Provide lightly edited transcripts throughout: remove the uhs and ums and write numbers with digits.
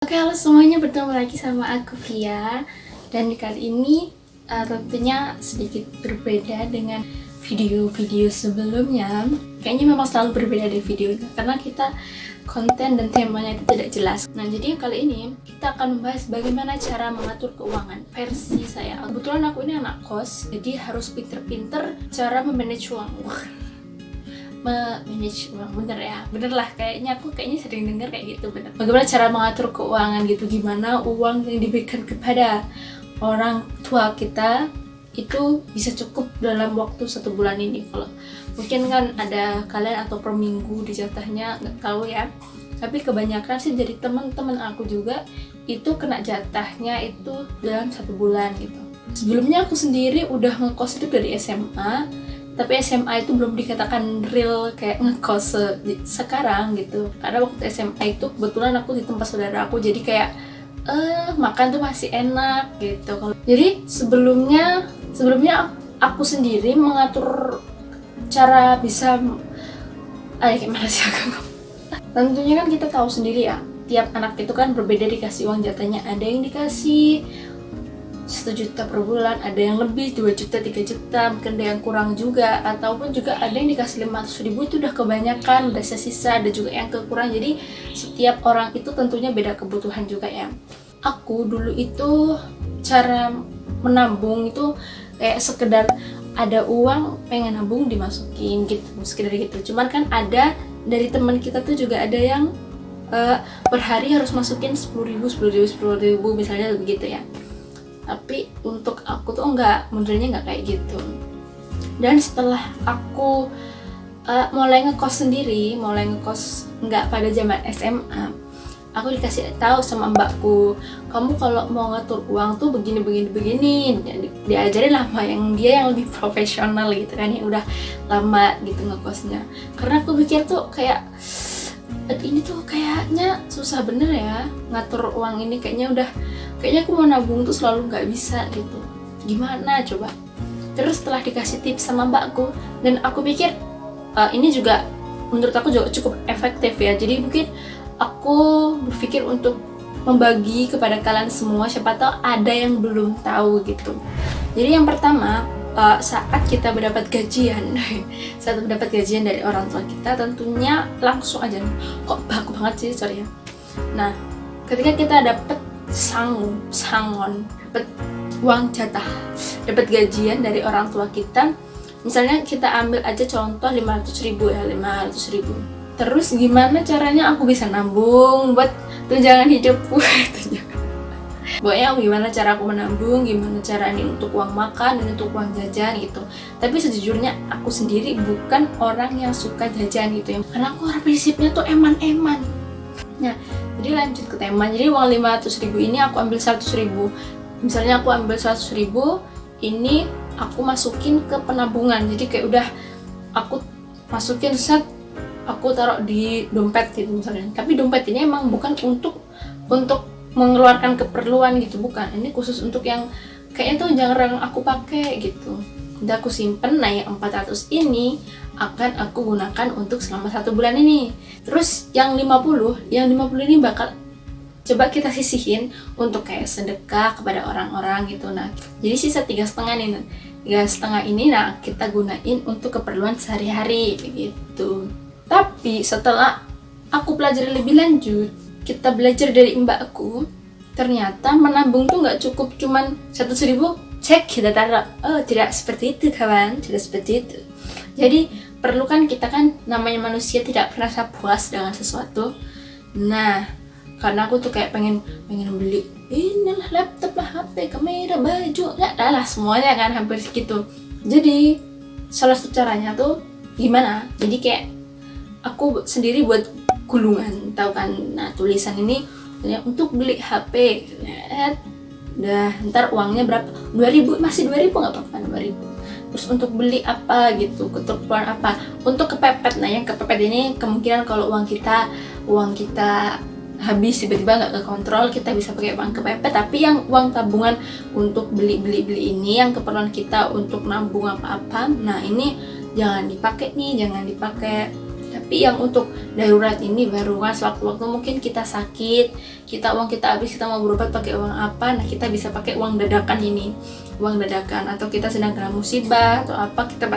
Oke, halo semuanya, bertemu lagi sama aku Via. Dan kali ini tentunya sedikit berbeda dengan video-video sebelumnya. Kayaknya memang selalu berbeda dari videonya karena kita konten dan temanya itu tidak jelas. Nah, jadi kali ini kita akan membahas bagaimana cara mengatur keuangan versi saya. Kebetulan aku ini anak kos, jadi harus pinter-pinter cara memanage uang. Manage uang, bener lah, aku sering dengar kayak gitu. Bener, bagaimana cara mengatur keuangan gitu, gimana uang yang diberikan kepada orang tua kita itu bisa cukup dalam waktu 1 bulan ini. Kalau mungkin kan ada kalian atau per minggu dijatahnya, nggak tahu ya, tapi kebanyakan sih dari teman-teman aku juga itu kena jatahnya itu dalam 1 bulan gitu. Sebelumnya aku sendiri udah ngekos itu dari SMA, tapi SMA itu belum dikatakan real kayak ngekos sekarang gitu, karena waktu SMA itu kebetulan aku di tempat saudara aku, jadi kayak makan tuh masih enak gitu. Jadi sebelumnya aku sendiri mengatur cara bisa kayak gimana sih aku. Tentunya kan kita tahu sendiri ya, tiap anak itu kan berbeda dikasih uang jatahnya. Ada yang dikasih 1 juta per bulan, ada yang lebih 2 juta, 3 juta, mungkin ada yang kurang juga, ataupun juga ada yang dikasih 500 ribu itu udah kebanyakan, udah sisa, ada juga yang kekurang. Jadi setiap orang itu tentunya beda kebutuhan juga ya. Aku dulu itu cara menabung itu kayak sekedar ada uang pengen nabung dimasukin gitu, sekedar gitu. Cuman kan ada dari teman kita tuh juga ada yang per hari harus masukin 10 ribu misalnya begitu ya. Tapi untuk aku tuh modelnya nggak kayak gitu. Dan setelah aku mulai ngekos nggak pada zaman SMA, aku dikasih tahu sama mbakku, kamu kalau mau ngatur uang tuh begini. Diajarin lah sama dia yang lebih profesional gitu kan, yang udah lama gitu ngekosnya. Karena aku pikir tuh kayak ini tuh kayaknya susah bener ya ngatur uang ini, kayaknya aku mau nabung tuh selalu nggak bisa gitu, gimana coba. Terus setelah dikasih tips sama mbakku, dan aku pikir ini juga menurut aku juga cukup efektif ya, jadi mungkin aku berpikir untuk membagi kepada kalian semua, siapa tahu ada yang belum tahu gitu. Jadi yang pertama, saat kita mendapat gajian dari orang tua kita, tentunya langsung aja, kok baku banget sih, sorry ya. Nah, ketika kita dapat sangon, dapat uang jatah, dapat gajian dari orang tua kita, misalnya kita ambil aja contoh 500 ribu ya, 500 ribu. Terus gimana caranya aku bisa nabung buat tunjangan hidupku? Pokoknya gimana cara aku menabung, gimana cara ini untuk uang makan dan untuk uang jajan gitu. Tapi sejujurnya aku sendiri bukan orang yang suka jajan gitu ya, karena aku orang prinsipnya tuh eman-eman. Nah, jadi lanjut ke tema. Jadi uang 500 ribu ini aku ambil 100 ribu. Misalnya aku ambil 100 ribu, ini aku masukin ke penabungan. Jadi kayak udah aku masukin aku taruh di dompet gitu misalnya. Tapi dompet ini emang bukan untuk mengeluarkan keperluan gitu, bukan. Ini khusus untuk yang kayaknya tuh jarang aku pakai gitu. Udah aku simpen. Nah, yang 400 ini akan aku gunakan untuk selama 1 bulan ini. Terus yang 50 ini bakal coba kita sisihin untuk kayak sedekah kepada orang-orang gitu. Nah, jadi sisa 3,5 nih. 3,5 ini nah kita gunain untuk keperluan sehari-hari gitu. Tapi setelah aku pelajari lebih lanjut, kita belajar dari mbakku, ternyata menabung tuh nggak cukup cuman 100 ribu cek kita taruh. Oh, tidak seperti itu kawan, tidak seperti itu. Jadi perlu kan, kita kan namanya manusia tidak pernah puas dengan sesuatu. Nah, karena aku tuh kayak pengen beli inilah laptop lah, HP, kamera, baju, lah semuanya kan hampir segitu. Jadi salah satu caranya tuh gimana? Jadi kayak aku sendiri buat gulungan, tahu kan? Nah, tulisan ini untuk beli HP. Udah, ntar uangnya berapa? 2.000, masih 2.000 nggak apa-apa, 2.000. Terus untuk beli apa gitu, keperluan apa, untuk kepepet. Nah, yang kepepet ini kemungkinan kalau uang kita habis tiba-tiba nggak kekontrol, kita bisa pakai uang kepepet. Tapi yang uang tabungan untuk beli ini, yang keperluan kita untuk nabung apa-apa, nah ini jangan dipakai. Tapi yang untuk darurat ini baru kan sewaktu-waktu mungkin kita sakit, uang kita habis, kita mau berobat pakai uang apa, nah kita bisa pakai uang dadakan ini, uang dadakan. Atau kita sedang kena musibah atau apa, kita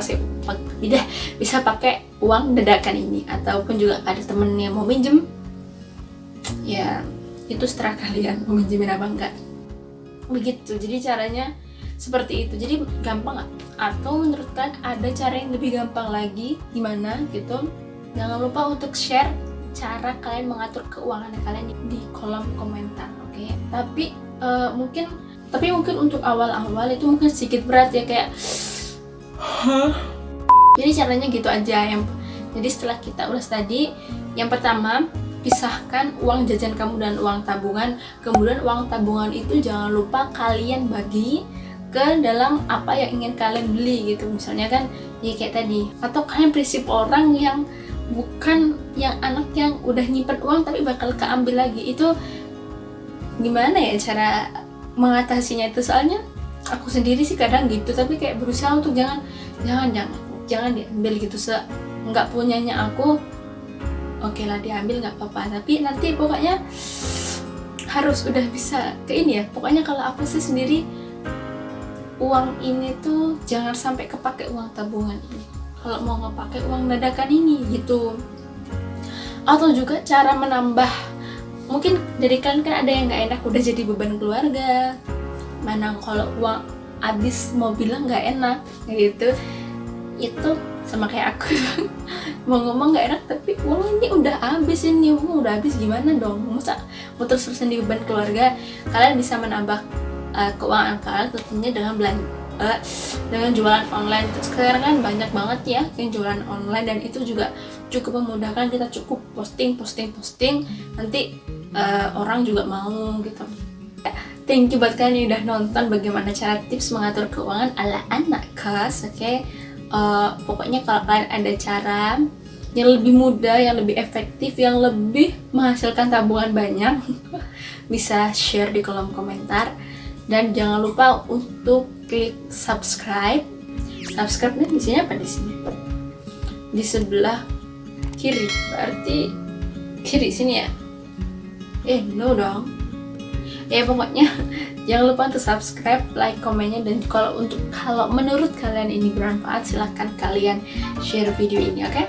bisa pakai uang dadakan ini. Ataupun juga ada temen yang mau minjem, ya itu seterah kalian mau minjemin apa enggak, begitu. Jadi caranya seperti itu. Jadi gampang nggak? Atau menurut kalian ada cara yang lebih gampang lagi gimana gitu? Jangan lupa untuk share cara kalian mengatur keuangan kalian di kolom komentar, oke? Tapi mungkin untuk awal-awal itu mungkin sedikit berat ya, kayak jadi caranya gitu aja. Jadi setelah kita ulas tadi, yang pertama pisahkan uang jajan kamu dan uang tabungan. Kemudian uang tabungan itu jangan lupa kalian bagi ke dalam apa yang ingin kalian beli gitu. Misalnya kan ya kayak tadi, atau kalian prinsip orang yang bukan yang anak yang udah nyimpen uang tapi bakal keambil lagi. Itu gimana ya cara mengatasinya itu? Soalnya aku sendiri sih kadang gitu, tapi kayak berusaha untuk jangan diambil gitu. Nggak punyanya aku, oke lah diambil nggak apa-apa, tapi nanti pokoknya harus udah bisa ke ini ya. Pokoknya kalau aku sih sendiri, uang ini tuh jangan sampai kepake uang tabungan ini, kalau mau ngepakai uang dadakan ini gitu. Atau juga cara menambah, mungkin dari kalian kan ada yang nggak enak udah jadi beban keluarga, mana kalau uang habis mau bilang nggak enak gitu. Itu sama kayak aku mau ngomong nggak enak tapi uang ini udah habis, gimana dong, masa mau terus-terusan di beban keluarga. Kalian bisa menambah keuangan kalian tentunya dengan jualan online. Sekarang kan banyak banget ya yang jualan online, dan itu juga cukup memudahkan. Kita cukup posting nanti orang juga mau gitu. Thank you buat kalian yang udah nonton bagaimana cara tips mengatur keuangan ala anak kos, oke? Pokoknya kalau kalian ada cara yang lebih mudah, yang lebih efektif, yang lebih menghasilkan tabungan banyak, bisa share di kolom komentar. Dan jangan lupa untuk klik subscribe. Subscribe nih isinya apa di sini? Di sebelah kiri, berarti kiri sini ya? No dong. Ya pokoknya jangan lupa untuk subscribe, like, komennya, dan kalau menurut kalian ini bermanfaat, silahkan kalian share video ini, oke?